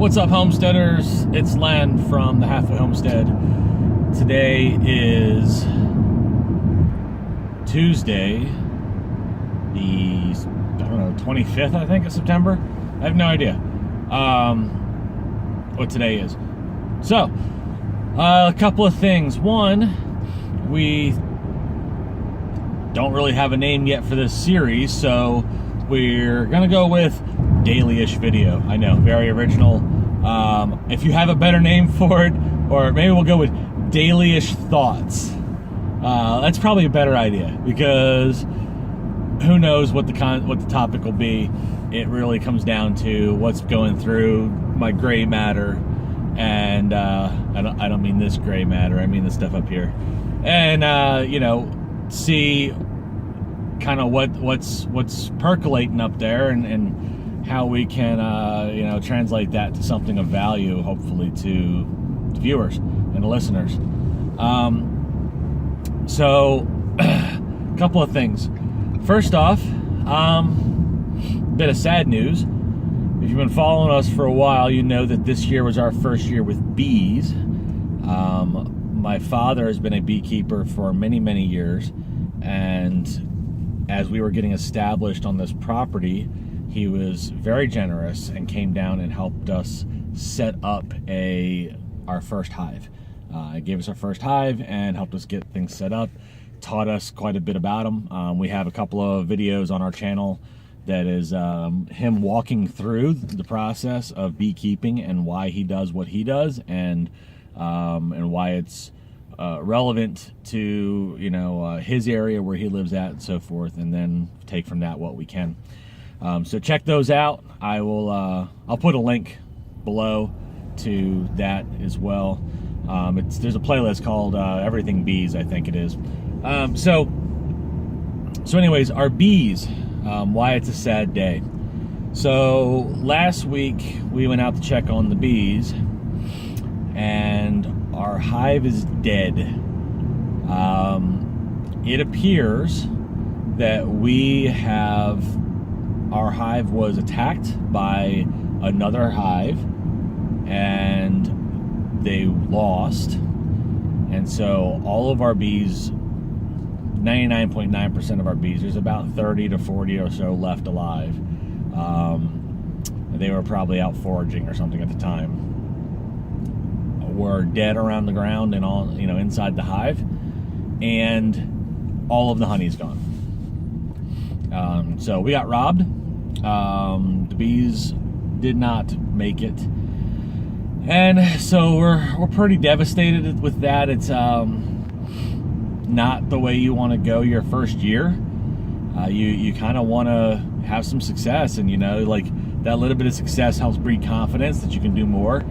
What's up, homesteaders? It's Len from the Halfway Homestead. Today is Tuesday, the 25th, I think, of September. I have no idea what today is. So, a couple of things. One, we don't really have a name yet for this series, so we're gonna go with Dailyish Video. I know, very original. If you have a better name for it, or maybe we'll go with Dailyish Thoughts. That's probably a better idea, because who knows what the topic will be. It really comes down to what's going through my gray matter, and I don't mean this gray matter. I mean the stuff up here, and see kind of what's percolating up there, and how we can translate that to something of value, hopefully to viewers and listeners. So a couple of things. First off, bit of sad news. If you've been following us for a while, you know that this year was our first year with bees. My father has been a beekeeper for many years, and as we were getting established on this property, he was very generous and came down and helped us set up our first hive. Gave us our first hive and helped us get things set up. Taught us quite a bit about them. We have a couple of videos on our channel that is him walking through the process of beekeeping and why he does what he does, and why it's relevant to his area where he lives at and so forth, and then take from that what we can. So check those out. I'll put a link below to that as well. There's a playlist called Everything Bees, I think it is. So anyways, our bees, why it's a sad day. So last week we went out to check on the bees, and our hive is dead. It appears that our hive was attacked by another hive, and they lost. And so all of our bees, 99.9% of our bees, there's about 30 to 40 or so left alive. They were probably out foraging or something at the time. Were dead around the ground and all, inside the hive, and all of the honey's gone. So we got robbed. The bees did not make it, and so we're pretty devastated with that. It's not the way you want to go your first year. You kind of want to have some success, and like that little bit of success helps breed confidence that you can do more.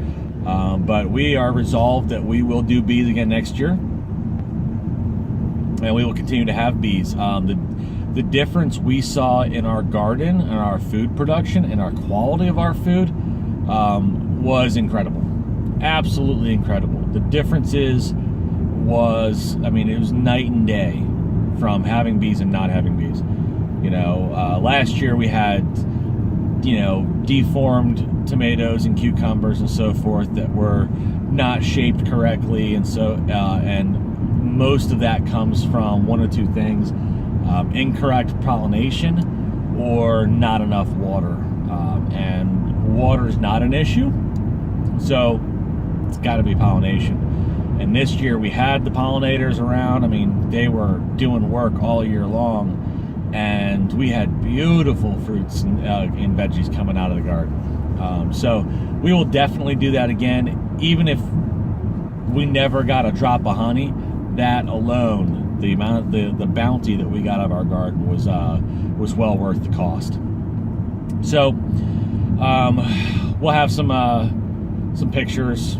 But we are resolved that we will do bees again next year, and we will continue to have bees. The difference we saw in our garden and our food production and our quality of our food was incredible. Absolutely incredible. The differences was night and day from having bees and not having bees. Last year we had deformed tomatoes and cucumbers and so forth that were not shaped correctly, and so and most of that comes from one of two things: incorrect pollination or not enough water. And water is not an issue, so it's got to be pollination. And this year we had the pollinators around. They were doing work all year long, and we had beautiful fruits and veggies coming out of the garden. So we will definitely do that again, even if we never got a drop of honey. That alone, the amount of the bounty that we got out of our garden was well worth the cost. So we'll have some pictures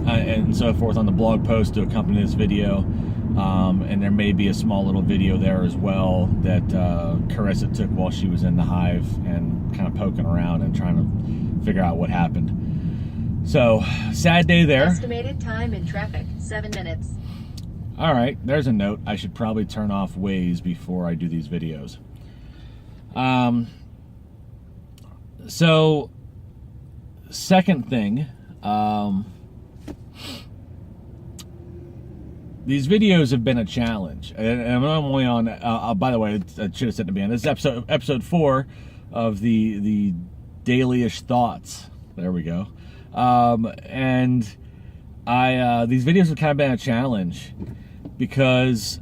and so forth on the blog post to accompany this video, and there may be a small little video there as well that Carissa took while she was in the hive and kind of poking around and trying to figure out what happened. So sad day there. Estimated time in traffic, 7 minutes. All right, there's a note. I should probably turn off Waze before I do these videos. So second thing, these videos have been a challenge, and I'm only on. By the way, I should have said at the beginning. This is episode 4 of the Dailyish Thoughts. There we go. And these videos have kind of been a challenge because,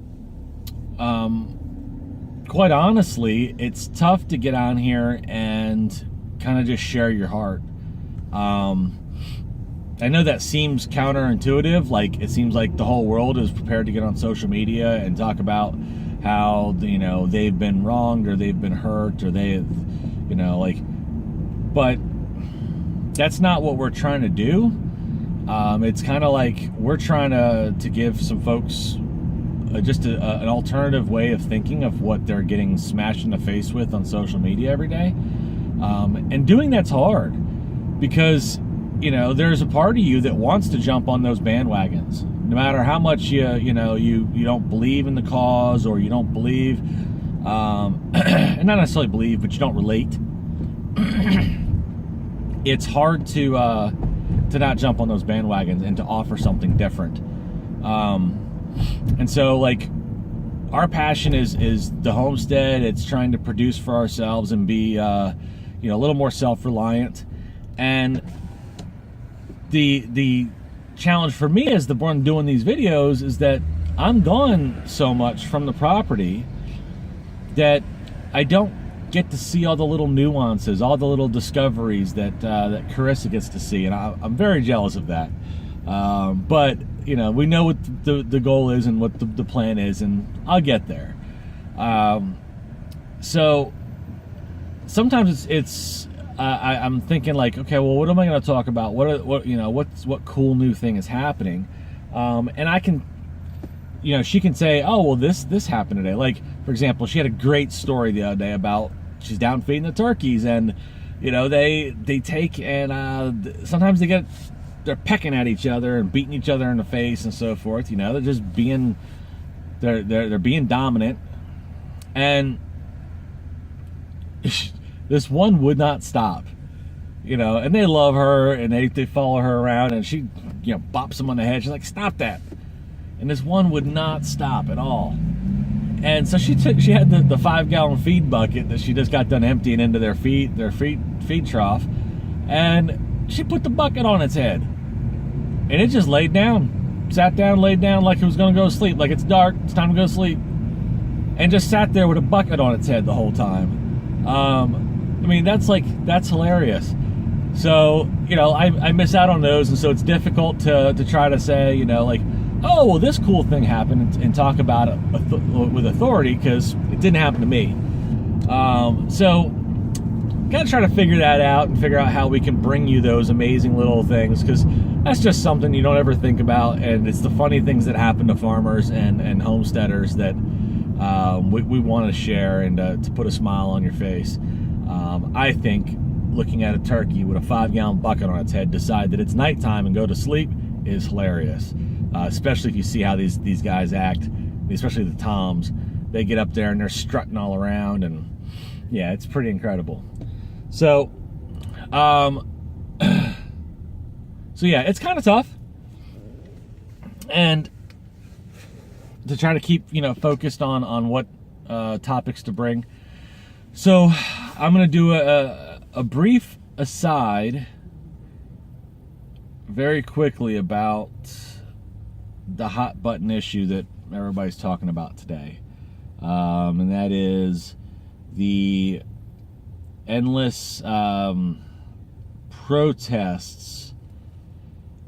quite honestly, it's tough to get on here and kind of just share your heart. I know that seems counterintuitive. Like, it seems like the whole world is prepared to get on social media and talk about how, they've been wronged or they've been hurt or they've, but that's not what we're trying to do. It's kind of like we're trying to give some folks just an alternative way of thinking of what they're getting smashed in the face with on social media every day. And doing that's hard because, there's a part of you that wants to jump on those bandwagons, no matter how much you don't believe in the cause, or you don't believe, and not necessarily believe, but you don't relate. It's hard to not jump on those bandwagons and to offer something different. And so, like, our passion is the homestead. It's trying to produce for ourselves and be, a little more self-reliant. And the challenge for me as the one doing these videos is that I'm gone so much from the property that I don't get to see all the little nuances, all the little discoveries that Carissa gets to see, and I'm very jealous of that. But we know what the goal is and what the plan is, and I'll get there. So sometimes it's I'm thinking like, okay, well, what am I going to talk about? What cool new thing is happening? And I can, she can say, oh, well, this happened today. Like, for example, she had a great story the other day about she's down feeding the turkeys, and they take and sometimes they're pecking at each other and beating each other in the face and so forth. They're just being they're being dominant, and this one would not stop, and they love her and they follow her around, and she bops them on the head. She's like, stop that. And this one would not stop at all. And so she had the 5-gallon feed bucket that she just got done emptying into their feed trough, and she put the bucket on its head, and it just sat down, laid down like it was going to go to sleep, like it's dark, it's time to go to sleep, and just sat there with a bucket on its head the whole time. That's hilarious. So, I miss out on those, and so it's difficult to try to say, oh, well, this cool thing happened, and talk about it with authority, because it didn't happen to me. So, gotta try to figure that out and figure out how we can bring you those amazing little things, because that's just something you don't ever think about, and it's the funny things that happen to farmers and homesteaders that we want to share and to put a smile on your face. I think looking at a turkey with a 5-gallon bucket on its head decide that it's nighttime and go to sleep is hilarious. Especially if you see how these guys act, especially the toms. They get up there and they're strutting all around, and yeah, it's pretty incredible. So, yeah, it's kind of tough, and to try to keep focused on what topics to bring. So I'm gonna do a brief aside very quickly about the hot button issue that everybody's talking about today, and that is the endless protests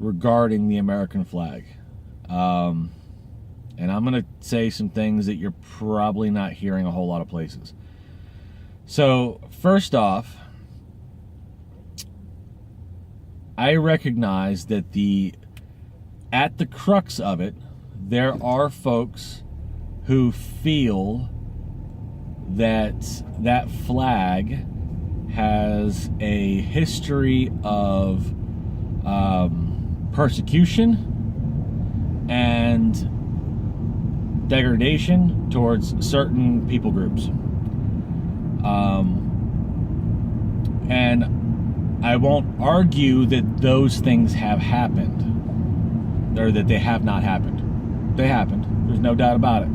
regarding the American flag. And I'm going to say some things that you're probably not hearing a whole lot of places. So, first off, I recognize that at the crux of it, there are folks who feel that flag has a history of persecution and degradation towards certain people groups. And I won't argue that those things have happened, or that they have not happened. They happened. There's no doubt about it.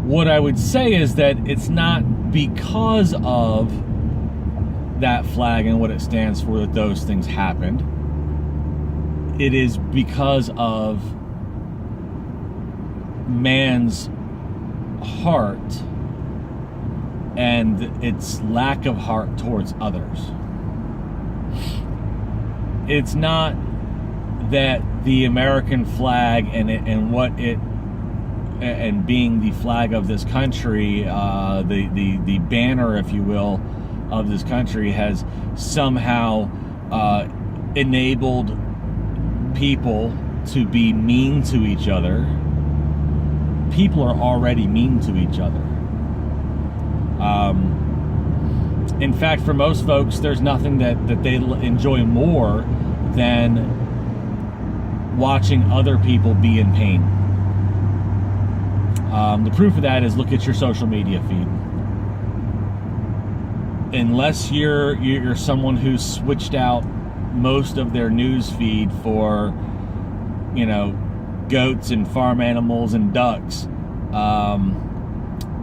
What I would say is that it's not because of that flag and what it stands for that those things happened. It is because of man's heart and its lack of heart towards others. It's not that the American flag and being the flag of this country, the banner, if you will, of this country has somehow enabled people to be mean to each other. People are already mean to each other. In fact, for most folks, there's nothing that they enjoy more than watching other people be in pain. The proof of that is look at your social media feed. Unless you're someone who's switched out most of their news feed for, goats and farm animals and ducks,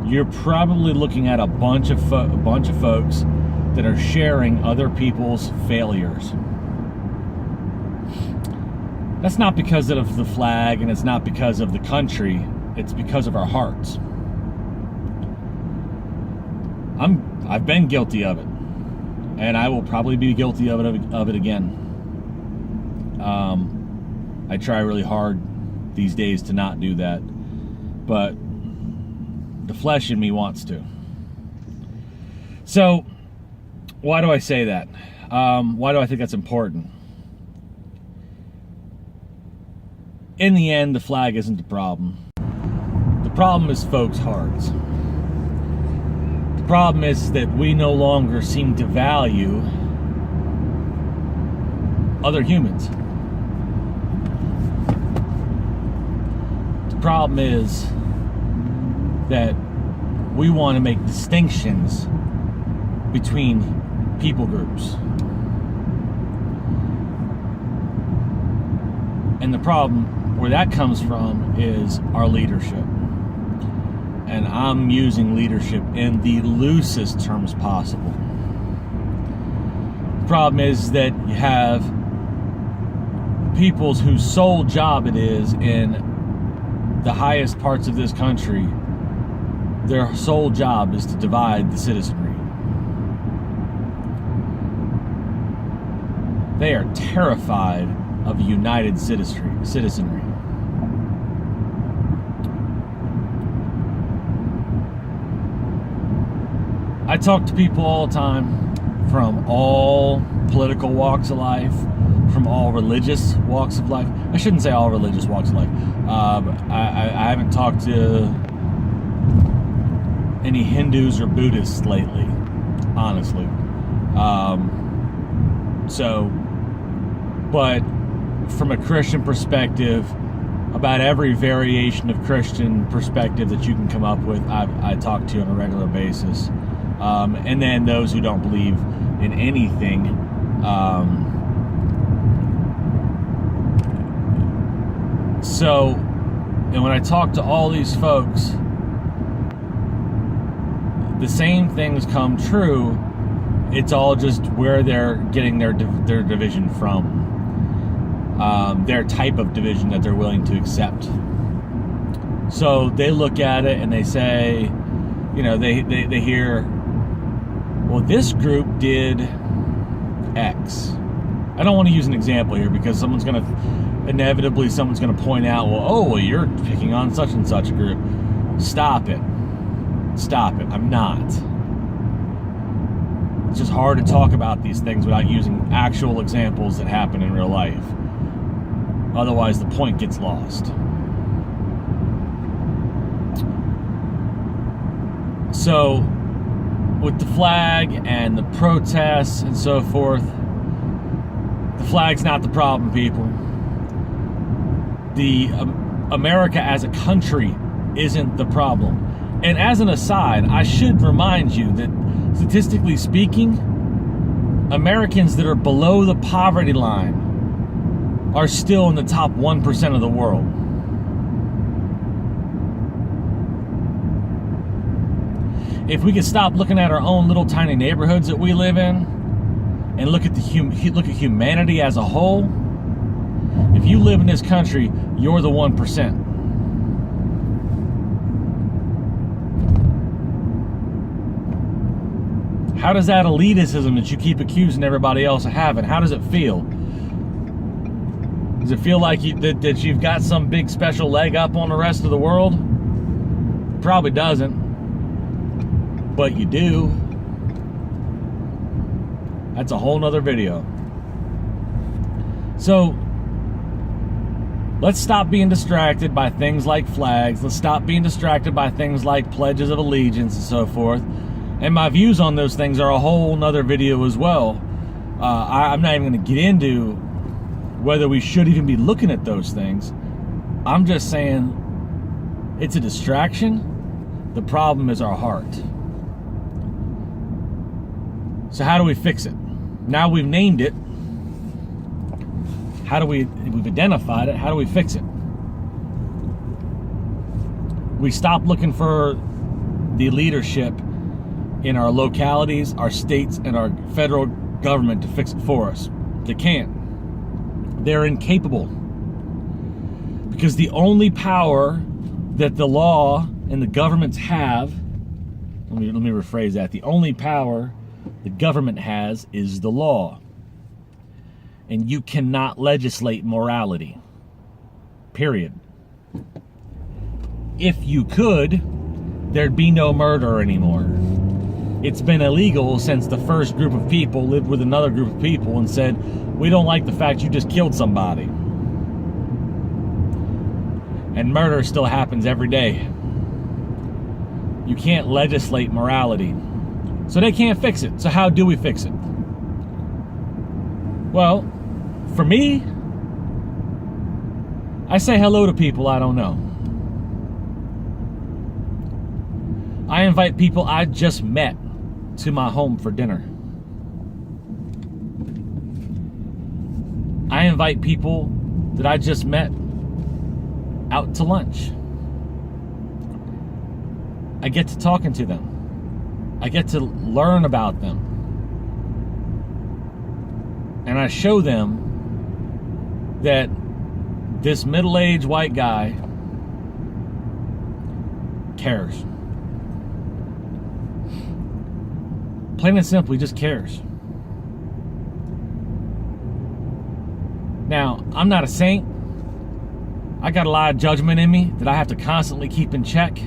you're probably looking at a bunch of folks that are sharing other people's failures. That's not because of the flag, and it's not because of the country. It's because of our hearts. I've been guilty of it, and I will probably be guilty of it again. I try really hard these days to not do that, but the flesh in me wants to. So, why do I say that? Why do I think that's important? In the end, the flag isn't the problem. The problem is folks' hearts. The problem is that we no longer seem to value other humans. The problem is that we want to make distinctions between people groups. And the problem where that comes from is our leadership. And I'm using leadership in the loosest terms possible. The problem is that you have peoples whose sole job it is in the highest parts of this country, their sole job is to divide the citizenry. They are terrified of a united citizenry. I talk to people all the time from all political walks of life, from all religious walks of life. I shouldn't say all religious walks of life. I haven't talked to any Hindus or Buddhists lately, honestly. But from a Christian perspective, about every variation of Christian perspective that you can come up with, I talk to on a regular basis. And then those who don't believe in anything, and when I talk to all these folks, the same things come true. It's all just where they're getting their division from. Their type of division that they're willing to accept. So they look at it and they say, they hear, well, this group did X. I don't want to use an example here because someone's going to point out, well, you're picking on such and such a group. Stop it. I'm not. It's just hard to talk about these things without using actual examples that happen in real life. Otherwise, the point gets lost. So, with the flag and the protests and so forth, the flag's not the problem, people. The America as a country isn't the problem. And as an aside, I should remind you that Statistically speaking, Americans that are below the poverty line are still in the top 1% of the world. If we could stop looking at our own little tiny neighborhoods that we live in and look at humanity as a whole, if you live in this country, you're the 1%. How does that elitism that you keep accusing everybody else of having, how does it feel? Does it feel like that you've got some big special leg up on the rest of the world? Probably doesn't. But you do. That's a whole nother video. So, let's stop being distracted by things like flags. Let's stop being distracted by things like pledges of allegiance and so forth. And my views on those things are a whole nother video as well. I'm not even going to get into whether we should even be looking at those things. I'm just saying it's a distraction. The problem is our heart. So how do we fix it? Now we've named it. We've identified it. How do we fix it? We stop looking for the leadership in our localities, our states, and our federal government to fix it for us. They can't. They're incapable. Because the only power that the law and the governments have, let me rephrase that. The only power the government has is the law. And you cannot legislate morality. Period. If you could, there'd be no murder anymore. It's been illegal since the first group of people lived with another group of people and said, we don't like the fact you just killed somebody. And murder still happens every day. You can't legislate morality. So they can't fix it. So how do we fix it? Well, for me, I say hello to people I don't know. I invite people I just met to my home for dinner. I invite people that I just met out to lunch. I get to talking to them. I get to learn about them. And I show them that this middle-aged white guy cares. Plain and simply, just cares. Now, I'm not a saint. I got a lot of judgment in me that I have to constantly keep in check.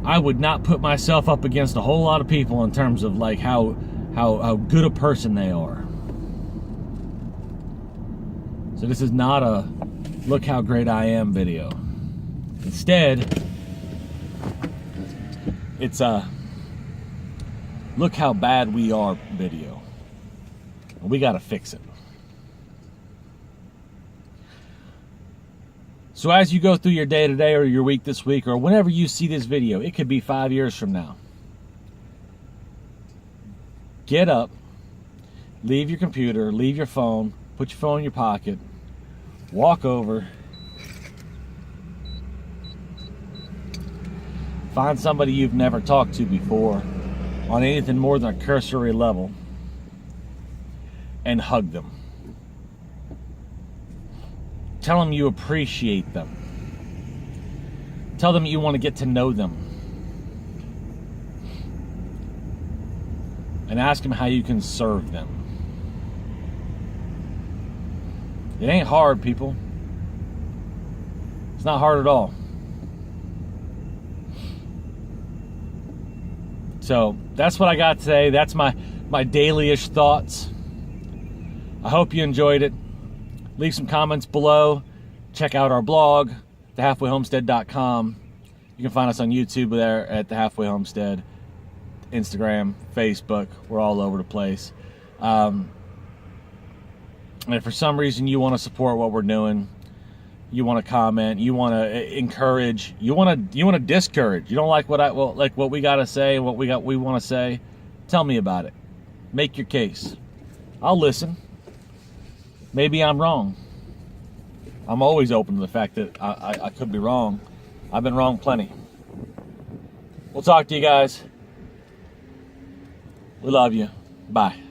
I would not put myself up against a whole lot of people in terms of like how good a person they are. So this is not a look how great I am video. Instead, it's a look how bad we are video. We gotta fix it. So as you go through your day today or your week this week or whenever you see this video, it could be 5 years from now. Get up, leave your computer, leave your phone, put your phone in your pocket, walk over, find somebody you've never talked to before on anything more than a cursory level and hug them. Tell them you appreciate them. Tell them you want to get to know them. And ask them how you can serve them. It ain't hard, people. It's not hard at all. So that's what I got today. That's my dailyish thoughts. I hope you enjoyed it. Leave some comments below. Check out our blog, thehalfwayhomestead.com. You can find us on YouTube there at The Halfway Homestead, Instagram, Facebook. We're all over the place. And if for some reason you want to support what we're doing, You want to comment, you want to encourage, you want to discourage. You don't like what we got to say, what we want to say. Tell me about it. Make your case. I'll listen. Maybe I'm wrong. I'm always open to the fact that I could be wrong. I've been wrong plenty. We'll talk to you guys. We love you. Bye.